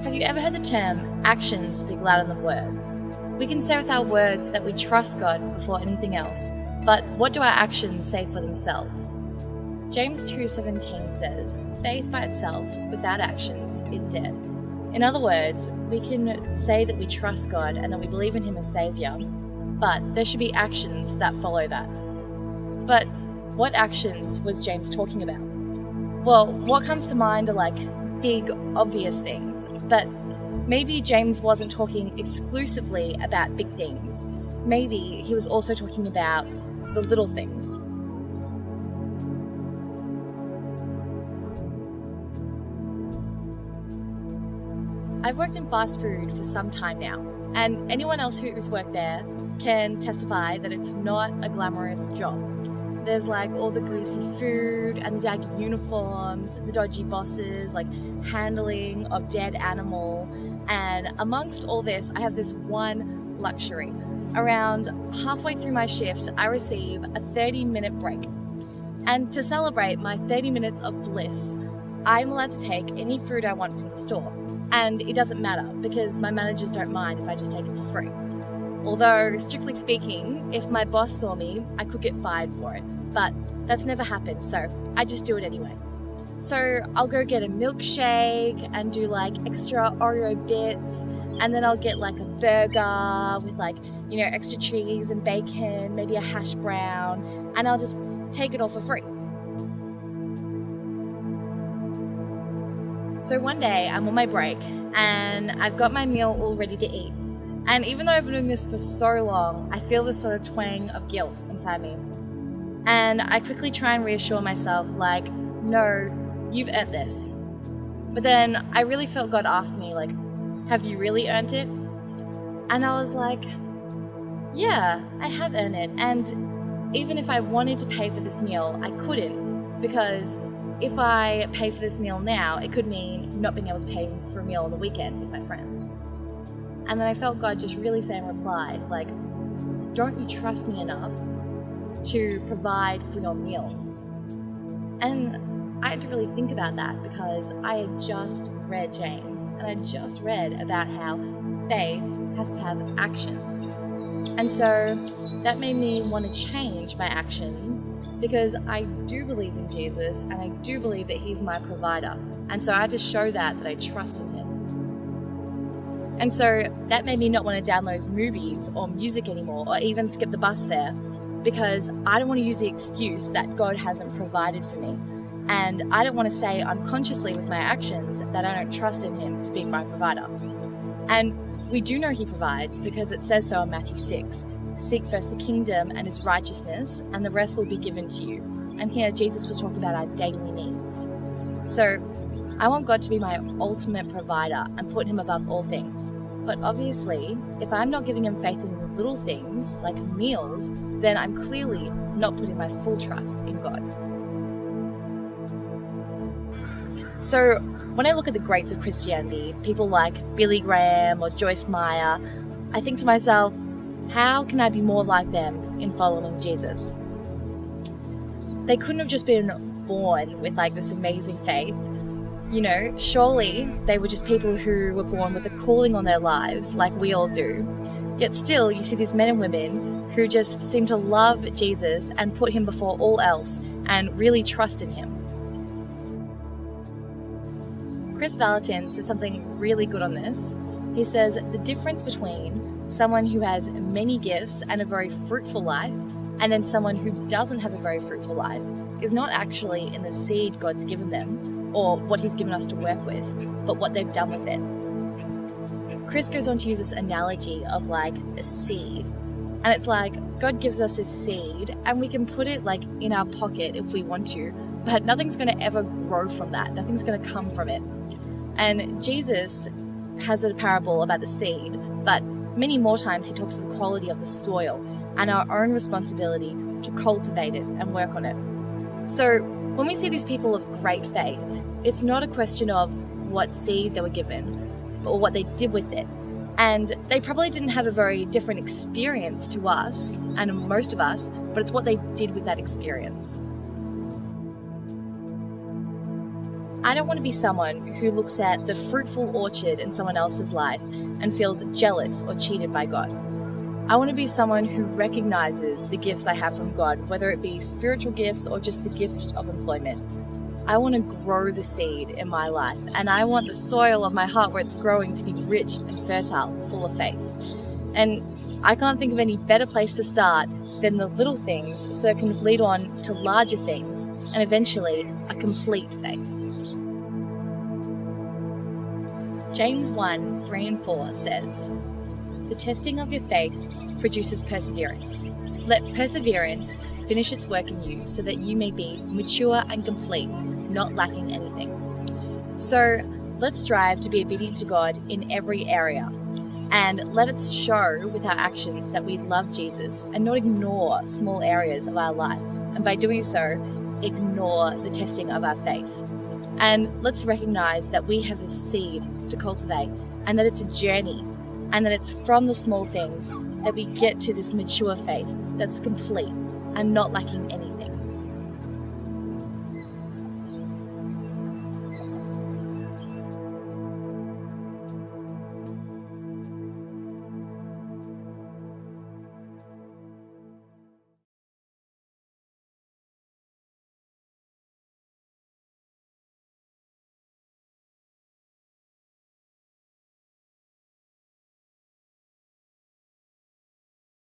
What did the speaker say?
Have you ever heard the term, actions speak louder than words? We can say with our words that we trust God before anything else, but what do our actions say for themselves? James 2:17 says, faith by itself, without actions, is dead. In other words, we can say that we trust God and that we believe in Him as Saviour, but there should be actions that follow that. But what actions was James talking about? Well, what comes to mind are like big, obvious things, but maybe James wasn't talking exclusively about big things. Maybe he was also talking about the little things. I've worked in fast food for some time now, and anyone else who's worked there can testify that it's not a glamorous job. There's like all the greasy food and the daggy uniforms, the dodgy bosses, like handling of dead animal, and amongst all this, I have this one luxury. Around halfway through my shift, I receive a 30-minute break. And to celebrate my 30 minutes of bliss, I'm allowed to take any food I want from the store. And it doesn't matter because my managers don't mind if I just take it for free. Although, strictly speaking, if my boss saw me, I could get fired for it. But that's never happened, so I just do it anyway. So I'll go get a milkshake and do like extra Oreo bits, and then I'll get like a burger with like, extra cheese and bacon, maybe a hash brown, and I'll just take it all for free. So one day I'm on my break and I've got my meal all ready to eat. And even though I've been doing this for so long, I feel this sort of twang of guilt inside me. And I quickly try and reassure myself like, no, you've earned this. But then I really felt God ask me like, have you really earned it? And I was like, yeah, I have earned it. And even if I wanted to pay for this meal, I couldn't, because if I pay for this meal now, it could mean not being able to pay for a meal on the weekend with my friends. And then I felt God just really say in reply, like, don't you trust me enough to provide for your meals? And I had to really think about that because I had just read James, and I just read about how faith has to have actions. And so that made me want to change my actions because I do believe in Jesus and I do believe that He's my provider. And so I had to show that I trust in Him. And so that made me not want to download movies or music anymore or even skip the bus fare, because I don't want to use the excuse that God hasn't provided for me. And I don't want to say unconsciously with my actions that I don't trust in Him to be my provider. And we do know He provides because it says so in Matthew 6. Seek first the kingdom and His righteousness, and the rest will be given to you. And here Jesus was talking about our daily needs. So I want God to be my ultimate provider and put Him above all things. But obviously, if I'm not giving Him faith in the little things, like meals, then I'm clearly not putting my full trust in God. So when I look at the greats of Christianity, people like Billy Graham or Joyce Meyer, I think to myself, how can I be more like them in following Jesus? They couldn't have just been born with like this amazing faith. Surely they were just people who were born with a calling on their lives like we all do. Yet still, you see these men and women who just seem to love Jesus and put Him before all else and really trust in Him. Chris Valentin said something really good on this. He says the difference between someone who has many gifts and a very fruitful life and then someone who doesn't have a very fruitful life is not actually in the seed God's given them or what He's given us to work with, but what they've done with it. Chris goes on to use this analogy of like a seed. And it's like God gives us this seed and we can put it like in our pocket if we want to, but nothing's going to ever grow from that. Nothing's going to come from it. And Jesus has a parable about the seed, but many more times He talks of the quality of the soil and our own responsibility to cultivate it and work on it. So when we see these people of great faith, it's not a question of what seed they were given, or what they did with it. And they probably didn't have a very different experience to us, and most of us, but it's what they did with that experience. I don't want to be someone who looks at the fruitful orchard in someone else's life and feels jealous or cheated by God. I want to be someone who recognizes the gifts I have from God, whether it be spiritual gifts or just the gift of employment. I want to grow the seed in my life, and I want the soil of my heart where it's growing to be rich and fertile, full of faith. And I can't think of any better place to start than the little things so it can lead on to larger things and eventually a complete faith. James 1, 3 and 4 says, "The testing of your faith produces perseverance. Let perseverance finish its work in you so that you may be mature and complete, not lacking anything." So let's strive to be obedient to God in every area, and let it show with our actions that we love Jesus and not ignore small areas of our life, and by doing so, ignore the testing of our faith. And let's recognize that we have this seed to cultivate, and that it's a journey, and that it's from the small things that we get to this mature faith that's complete and not lacking anything.